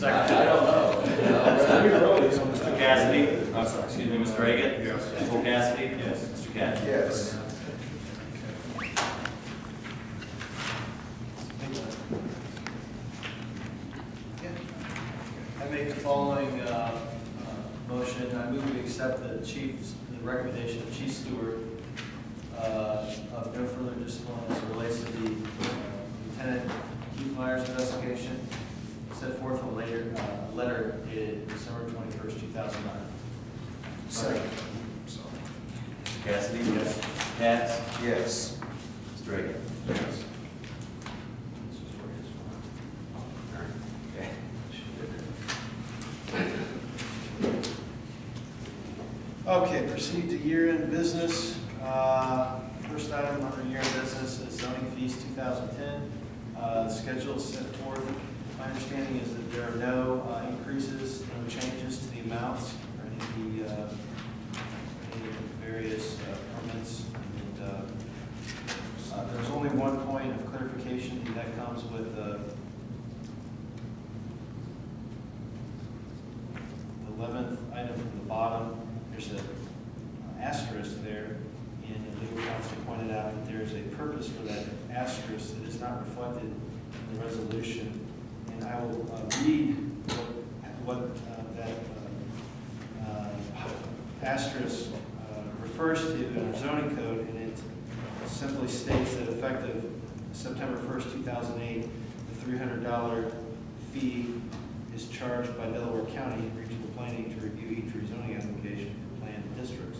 Second. I don't know. Mr. Cassidy. Oh, sorry. Excuse me, Mr. Reagan. Yes. Mr. Cassidy. Yes. Mr. Cassidy. Yes. I make the following motion. I move we accept the recommendation of Chief Stewart of no further discipline as it relates to the Lieutenant Keith Myers investigation, set forth a letter dated December 21st, 2009. Second. Mr. Cassidy. Yes. Mr. Katz. Yes. Mr. Reagan. Yes. Okay, proceed to year-end business. First item under year-end business is zoning fees 2010. The schedule is set forth. My understanding is that there are no increases, no changes to the amounts or any of the various permits. And, there's only one point of clarification, and that comes with the 11th item from the bottom. There's an asterisk there, and the legal counsel pointed out that there's a purpose for that asterisk that is not reflected in the resolution. And I will read what that asterisk refers to in our zoning code, and it simply states that effective September 1st, 2008, the $300 fee is charged by Delaware County Regional Planning to review each rezoning application for planned districts.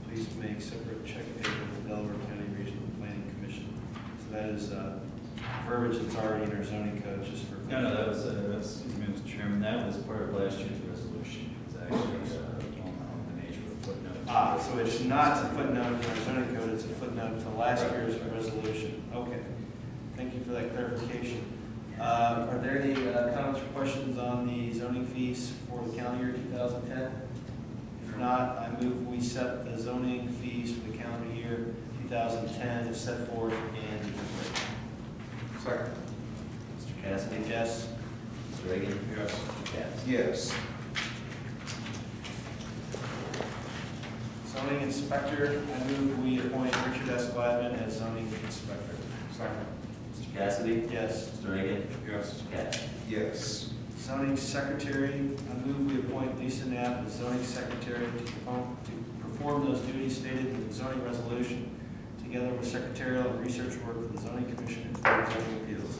Please make separate check payable to Delaware County Regional Planning Commission. So that is verbiage that's already in our zoning code, just for. No, that was, excuse me, Mr. Chairman, that was part of last year's resolution. It's actually on the nature of a footnote. So it's not a footnote in our zoning code, it's a footnote to last year's resolution. Okay. Thank you for that clarification. Are there any comments or questions on the zoning fees for the calendar year 2010? If not, I move we set the zoning fees for the calendar year 2010 as set forth in the Second. Mr. Cassidy. Yes. Mr. Reagan. Yes. Mr. Katz. Yes. Zoning inspector, I move we appoint Richard S. Gladman as zoning inspector. Second. Mr. Cassidy. Yes. Mr. Reagan. Yes. Mr. Katz. Yes. Zoning secretary, I move we appoint Lisa Knapp as zoning secretary to perform those duties stated in the zoning resolution, together with secretarial and research work for the zoning commission and Board of Zoning Appeals.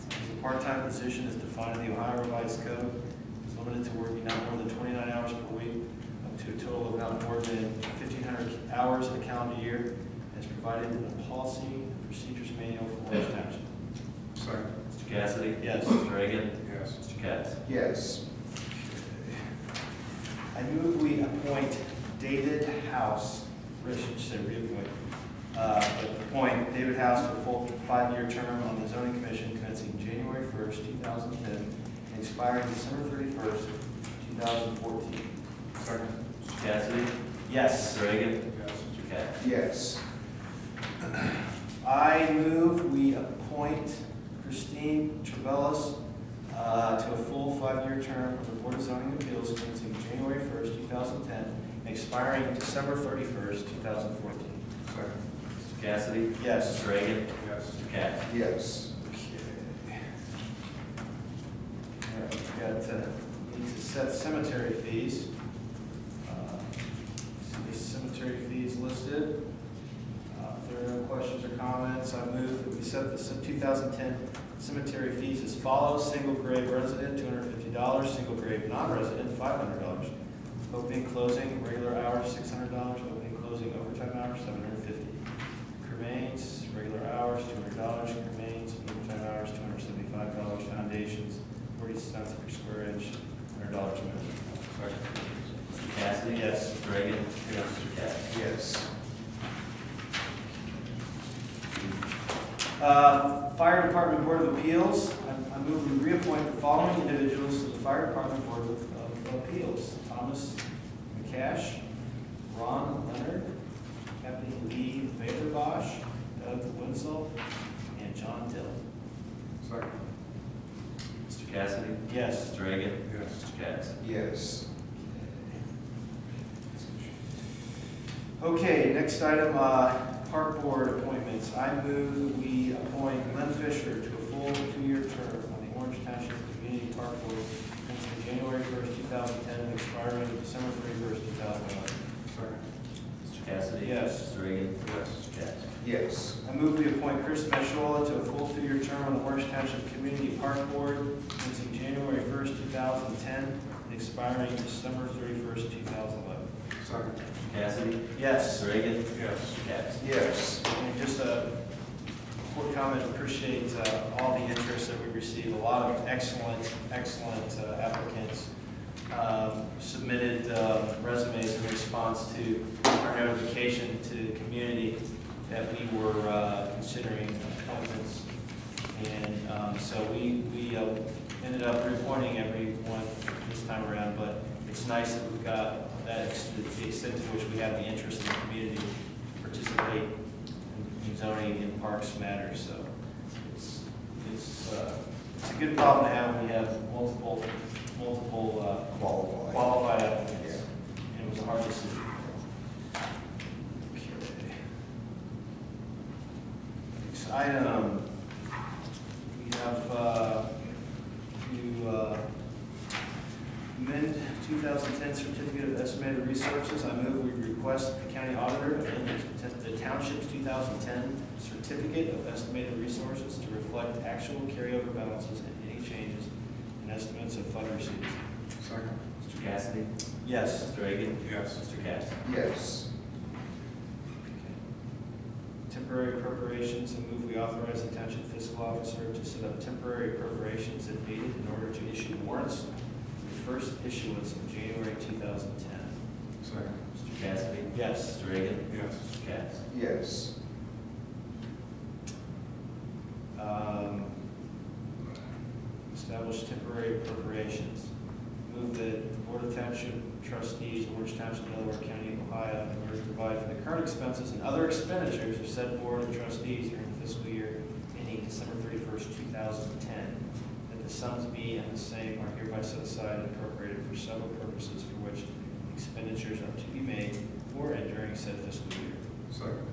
The part-time position is defined in the Ohio Revised Code. It's limited to working not more than 29 hours per week, up to a total of not more than 1,500 hours in a calendar year, as provided in the policy and procedures manual for Orange Township. Second. Mr. Cassidy. Yes. Mr. Reagan. Yes. Mr. Katz. Yes. I move we appoint David House, I should say reappoint, but appoint David House to a full 5-year term on the zoning commission commencing January 1st, 2010, and expiring December 31st, 2014. Second. Mr. Cassidy. Yes. Mr. Reagan. Yes. Mr. Katz. Yes. I move we appoint Christine Trevellis to a full 5-year term on the Board of Zoning Appeals commencing January 1st, 2010, and expiring December 31st, 2014. Second. Mr. Cassidy. Yes. Mr. Reagan. Yes. Mr. Katz. Yes. Okay. All right, we've got, need to set cemetery fees. See the cemetery fees listed. If there are no questions or comments, I move that we set the 2010 cemetery fees as follows. Single grave resident, $250. Single grave non-resident, $500. Opening, closing, regular hours, $600. Opening, closing, overtime hours, $750. Cremains, regular hours, $200. Cremains, overtime hours, $275. Foundations, 40 cents per square inch, $100 minimum. Mr. Cassidy. Yes. Mr. Reagan. Yes. Mr. Katz. Yes. Fire Department Board of Appeals, I move we reappoint the following individuals to the Fire Department Board of Appeals. Thomas McCash, Ron Leonard, Captain Lee Vaderbosch, Doug Winslow, and John Dill. Second. Mr. Mr. Cassidy? Yes. Mr. Reagan? Yes. Mr. Katz? Yes. Okay, next item, park board appointments. I move that we appoint Glenn Fisher to a full 2-year term on the Orange Township Community Park Board from January 1st, 2010, and expiring December 31st, 2011. Second. Mr. Cassidy? Yes. Mr. Reagan? Yes. Mr. Katz? Yes. I move we appoint Chris Meshuala to a full 2-year term on the Orange Township Community Park Board from January 1st, 2010, and expiring December 31st, 2011. Second. Mr. Cassidy? Yes. Mr. Reagan? Yes. Mr. Katz? Yes. And just a quick comment, appreciate all the interest that we received. A lot of excellent applicants submitted resumes in response to our notification to the community that we were considering appointments. And so we ended up reappointing everyone this time around, but it's nice that we've got that, the extent to which we have the interest in the community to participate in zoning and parks matters. So it's a good problem to have when you have multiple qualified applicants. And it was a hard decision. Okay. Next item, we have to amend 2010 Certificate of Estimated Resources. I move we request the county auditor amend the Township's 2010 Certificate of Estimated Resources to reflect actual carryover balances and any changes in estimates of fund receipts. Second. Mr. Cassidy? Yes. Mr. Reagan? Yes. Mr. Katz? Yes. Temporary appropriations, and move we authorize the Township Fiscal Officer to set up temporary appropriations if needed in order to issue warrants for the first issuance in January 2010. Second. Mr. Cassidy? Yes. Mr. Reagan? Yes. Mr. Katz? Yes. Establish temporary appropriations. Move that the Board of Township Trustees, Orange Township, Delaware County, Ohio, in order to provide for the current expenses and other expenditures of said Board of Trustees during the fiscal year ending December 31st, 2010, that the sums be and the same are hereby set aside and appropriated for several purposes for which expenditures are to be made for and during said fiscal year. Second.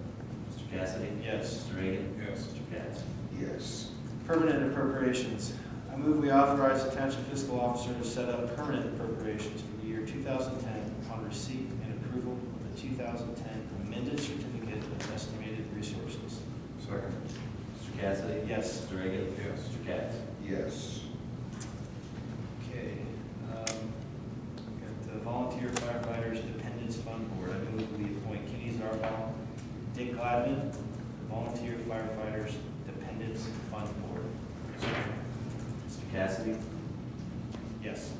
Mr. Cassidy? Yes. Mr. Reagan? Yes. Mr. Katz? Yes. Permanent appropriations. I move we authorize the Township Fiscal Officer to set up permanent appropriations for the year 2010 upon receipt and approval of the 2010 amended Certificate of Estimated Resources. Second. Mr. Cassidy? Yes. Mr. Reagan? Yes. Mr. Katz? Yes. Okay. Got the Volunteer Firefighters Dependents Fund Board. I move we appoint Kenny Zarbal, Dick Gladman, the Volunteer Firefighters Dependents Fund Board. Second. Mr. Cassidy? Yes.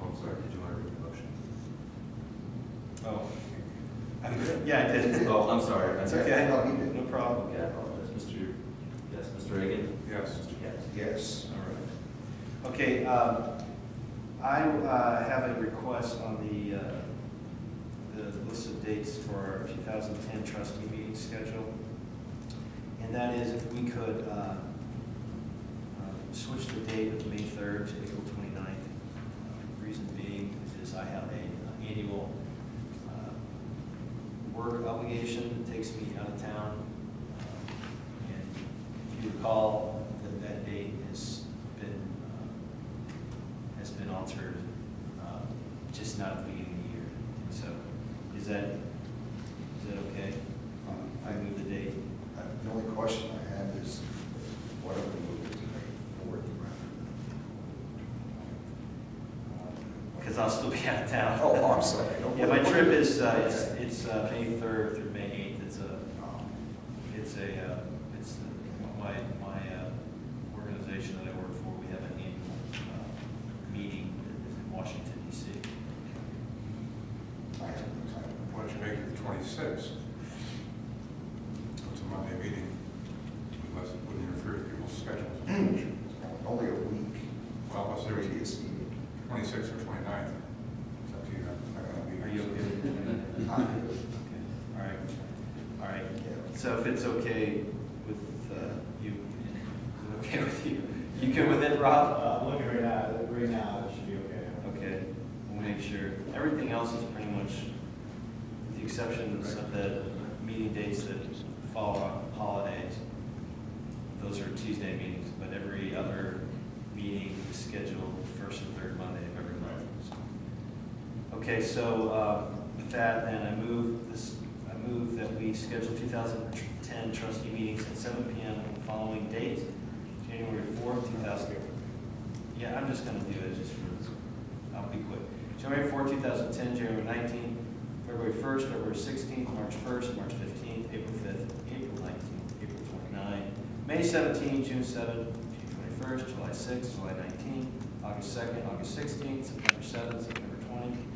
Oh, I'm sorry, did you want to read the motion? Oh. Yeah, I did. Oh, I'm sorry. It's okay. No, he didn't. No problem. Okay, I apologize. Mr. Reagan? Yes. Mr. Katz? Yes. All right. Okay, I have a request on the list of dates for our 2010 trustee meeting schedule. And that is if we could switch the date of May 3rd to April 29th. Reason being is I have an annual work obligation that takes me out of town. And if you recall, that date has been altered, just not at the beginning of the year. So is that okay? I move the date. The only question I have is, what are we moving to May 4th Because I'll still be out of town. Oh, I'm sorry. Yeah, my trip is, it's May 3rd through May 8th. It's my organization that I work for, we have an annual meeting that is in Washington, D.C. I have no time. Why don't you make it the 26th? It's a Monday meeting. Unless it wouldn't interfere with people's schedules. Only a week. Well, let's say Previous meeting. 26th or 29th. It's up to you. I'm not gonna be- Are you okay with that? I'm good. Okay, all right. Yeah. So if it's okay with you, is it okay with you? You good with it, Rob? Looking right now, else is pretty much, with the exception of the meeting dates that fall on holidays. Those are Tuesday meetings, but every other meeting is scheduled first and third Monday of every month. Okay, so with that, then I move that we schedule 2010 trustee meetings at 7 p.m. on the following dates: January 4th, 2000. Yeah, I'm just going to do it just for, I'll be quick. January 4th, 2010, January 19th, February 1st, February 16th, March 1st, March 15th, April 5th, April 19th, April 29th, May 17th, June 7th, June 21st, July 6th, July 19th, August 2nd, August 16th, September 7th, September 20th,